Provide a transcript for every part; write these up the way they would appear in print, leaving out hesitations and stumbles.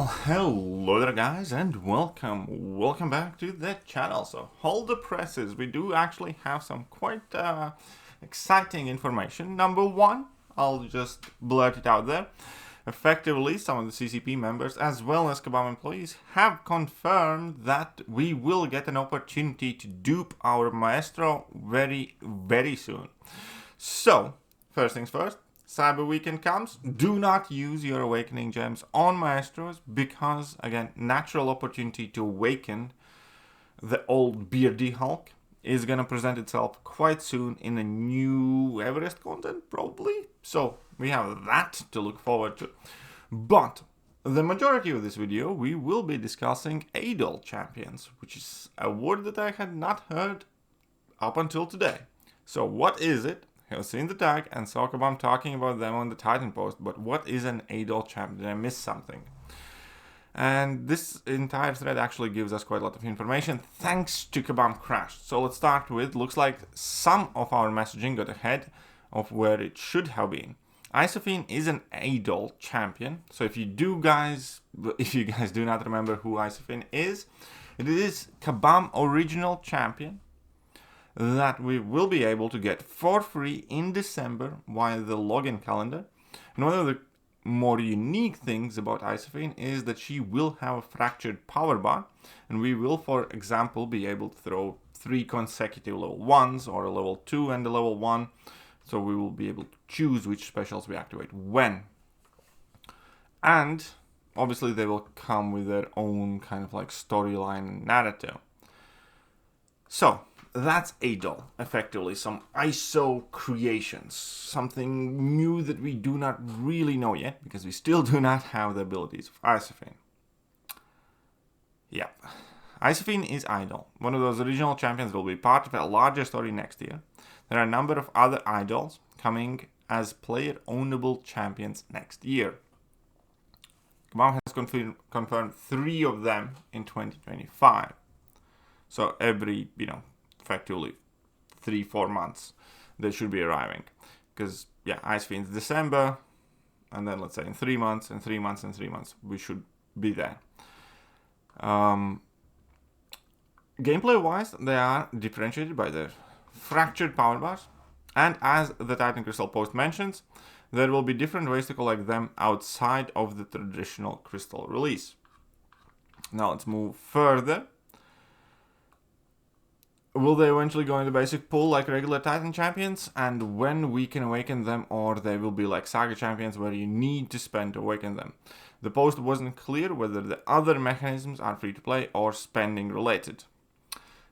Well, hello there guys, and welcome back to the channel. So hold the presses, we do actually have some quite exciting information. Number one, I'll just blurt it out there. Effectively, some of the CCP members as well as Kabam employees have confirmed that we will get an opportunity to dupe our Maestro very soon. So, first things first, Cyber Weekend comes. Do not use your awakening gems on Maestros because, again, natural opportunity to awaken the old beardy Hulk is going to present itself quite soon in a new Everest content, probably. So we have that to look forward to. But the majority of this video, we will be discussing idol champions, which is a word that I had not heard up until today. So what is it? I've seen the tag and saw Kabam talking about them on the Titan post, but what is an idol champion? Did I miss something? And this entire thread actually gives us quite a lot of information thanks to Kabam Crash. So let's start with, looks like some of our messaging got ahead of where it should have been. Isophyne is an idol champion. So if you guys do not remember who Isophyne is, it is Kabam original champion that we will be able to get for free in December via the login calendar. And one of the more unique things about Isophyne is that she will have a fractured power bar, and we will, for example, be able to throw 3 consecutive level 1s or a level 2 and a level 1. So we will be able to choose which specials we activate when. And obviously they will come with their own kind of like storyline and narrative. So that's idol, effectively, some ISO creations, something new that we do not really know yet, because we still do not have the abilities of Isophyne. Yeah, Isophyne is idol. One of those original champions will be part of a larger story next year. There are a number of other idols coming as player-ownable champions next year. Kabam has confirmed 3 of them in 2025. So every, effectively 3-4 months they should be arriving, because Isophyne's December, and then let's say in 3 months and 3 months and 3 months we should be there. Gameplay wise, they are differentiated by their fractured power bars, and as the Titan Crystal post mentions, there will be different ways to collect them outside of the traditional crystal release. Now let's move further. Will they eventually go in the basic pool like regular Titan champions, and when we can awaken them, or they will be like Saga champions where you need to spend to awaken them? The post wasn't clear whether the other mechanisms are free to play or spending related.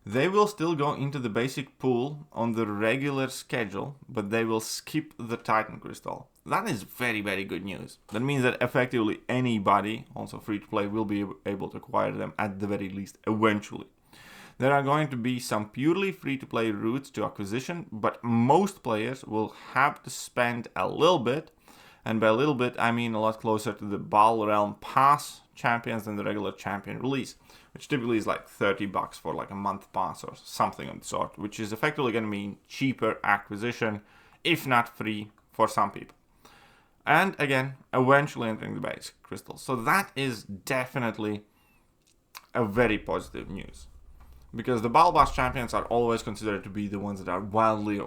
They will still go into the basic pool on the regular schedule, but they will skip the Titan Crystal. That is very good news. That means that effectively anybody, also free to play, will be able to acquire them at the very least eventually. There are going to be some purely free-to-play routes to acquisition, but most players will have to spend a little bit, and by a little bit I mean a lot closer to the Bal Realm Pass champions than the regular champion release, which typically is like $30 for like a month pass or something of the sort, which is effectively going to mean cheaper acquisition, if not free for some people. And again, eventually entering the base crystals. So that is definitely a very positive news. Because the Battle Pass champions are always considered to be the ones that are wildly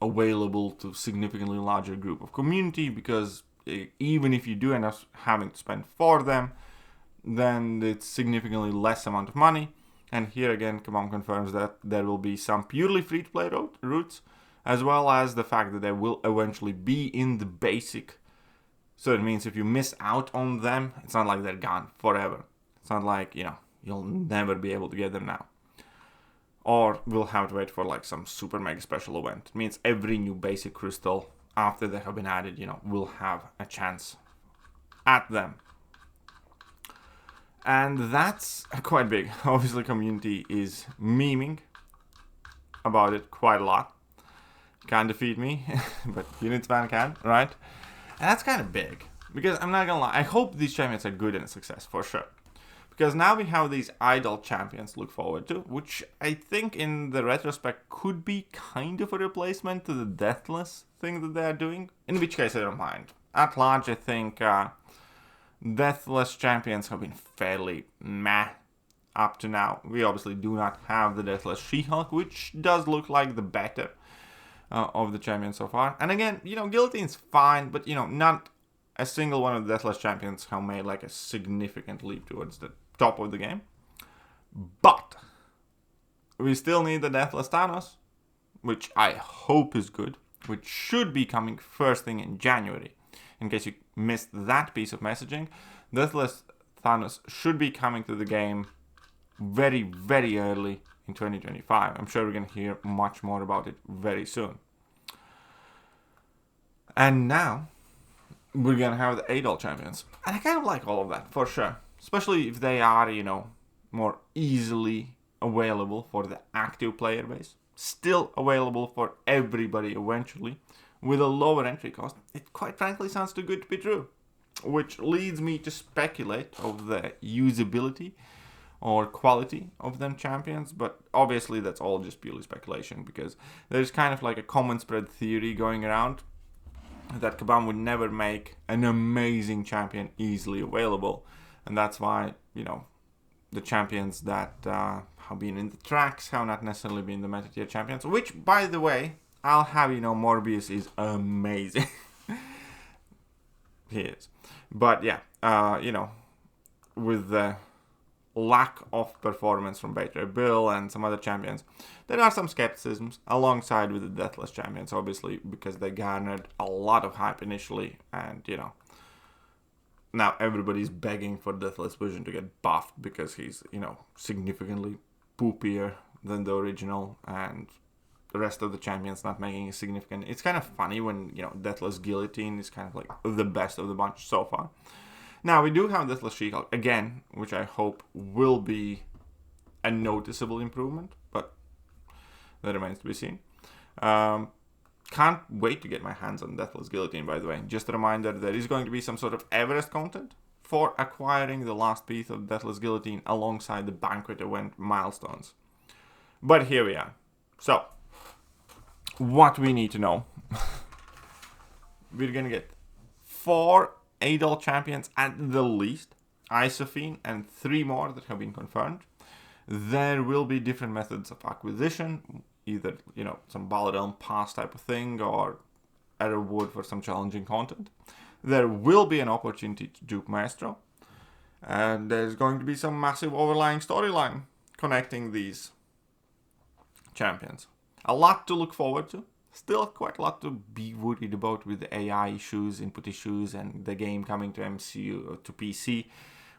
available to significantly larger group of community, because even if you do end up having to spend for them, then it's significantly less amount of money. And here again, Kabam confirms that there will be some purely free-to-play routes, as well as the fact that they will eventually be in the basic. So it means if you miss out on them, it's not like they're gone forever. It's not like, you'll never be able to get them now. Or we'll have to wait for like some super mega special event. It means every new basic crystal after they have been added, will have a chance at them. And that's quite big. Obviously, community is memeing about it quite a lot. Can't defeat me, but Unitsman can, right? And that's kind of big, because I'm not gonna lie, I hope these champions are good and a success for sure. Because now we have these idol champions to look forward to, which I think in the retrospect could be kind of a replacement to the Deathless thing that they are doing, in which case I don't mind. At large, I think Deathless champions have been fairly meh up to now. We obviously do not have the Deathless She-Hulk, which does look like the better of the champions so far. And again, Guillotine's fine, but not a single one of the Deathless champions have made like a significant leap towards the top of the game. But we still need the Deathless Thanos, which I hope is good, which should be coming first thing in January. In case you missed that piece of messaging, Deathless Thanos should be coming to the game very, very early in 2025. I'm sure we're going to hear much more about it very soon. And now we're going to have the Adol champions. And I kind of like all of that, for sure. Especially if they are, more easily available for the active player base. Still available for everybody eventually. With a lower entry cost. It quite frankly sounds too good to be true. Which leads me to speculate of the usability or quality of them champions. But obviously that's all just purely speculation. Because there's kind of like a common spread theory going around. That Kabam would never make an amazing champion easily available. And that's why, the champions that have been in the tracks have not necessarily been the meta tier champions. Which, by the way, I'll have Morbius is amazing. He is. But yeah, with the lack of performance from Beta Bill and some other champions, there are some skepticisms alongside with the Deathless champions, obviously, because they garnered a lot of hype initially, and now everybody's begging for Deathless Vision to get buffed because he's, significantly poopier than the original, and the rest of the champions not making a significant... It's kind of funny when, Deathless Guillotine is kind of like the best of the bunch so far. Now, we do have Deathless She-Hulk again, which I hope will be a noticeable improvement, but that remains to be seen. Can't wait to get my hands on Deathless Guillotine, by the way. Just a reminder, there is going to be some sort of Everest content for acquiring the last piece of Deathless Guillotine alongside the Banquet event milestones. But here we are. So, what we need to know. We're going to get 4 Adol champions at the least. Isophyne and 3 more that have been confirmed. There will be different methods of acquisition. Either, some Ballad Elm Pass type of thing or a reward for some challenging content. There will be an opportunity to dupe Maestro. And there's going to be some massive overlying storyline connecting these champions. A lot to look forward to. Still quite a lot to be worried about with the AI issues, input issues, and the game coming to MCU to PC,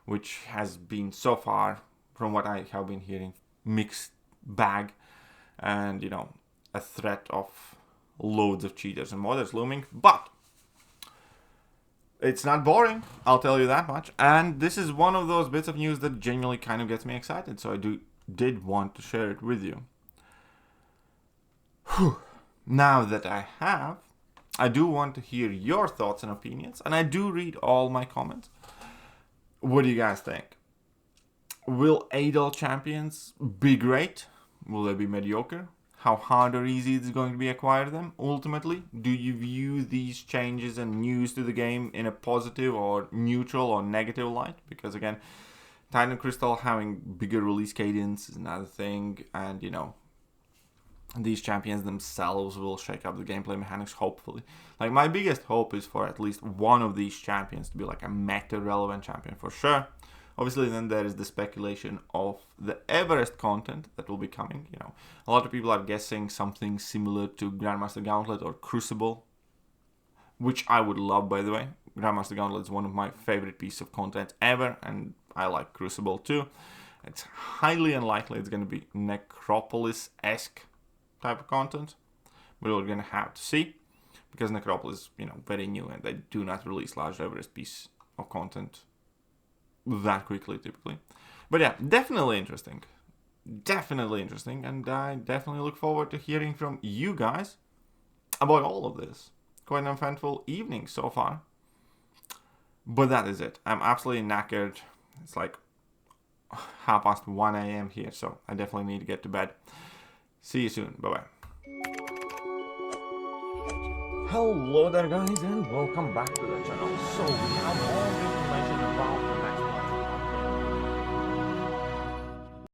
which has been so far, from what I have been hearing, mixed bag. And, a threat of loads of cheaters and modders looming. But it's not boring, I'll tell you that much. And this is one of those bits of news that genuinely kind of gets me excited. So I did want to share it with you. Whew. Now that I do want to hear your thoughts and opinions. And I do read all my comments. What do you guys think? Will Adol champions be great? Will they be mediocre? How hard or easy is it going to be to acquire them ultimately? Do you view these changes and news to the game in a positive or neutral or negative light? Because again, Titan Crystal having bigger release cadence is another thing. And these champions themselves will shake up the gameplay mechanics, hopefully. Like, my biggest hope is for at least one of these champions to be like a meta-relevant champion for sure. Obviously, then there is the speculation of the Everest content that will be coming. A lot of people are guessing something similar to Grandmaster Gauntlet or Crucible, which I would love, by the way. Grandmaster Gauntlet is one of my favorite pieces of content ever, and I like Crucible too. It's highly unlikely it's going to be Necropolis-esque type of content, but we're going to have to see, because Necropolis, very new, and they do not release large Everest piece of content that quickly typically. But yeah, definitely interesting, and I definitely look forward to hearing from you guys about all of this. Quite an eventful evening so far, but that is it. I'm absolutely knackered. It's like 1:30 a.m. here, so I definitely need to get to bed. See you soon. Bye bye. Hello there guys and welcome back to the channel. So we have all the information about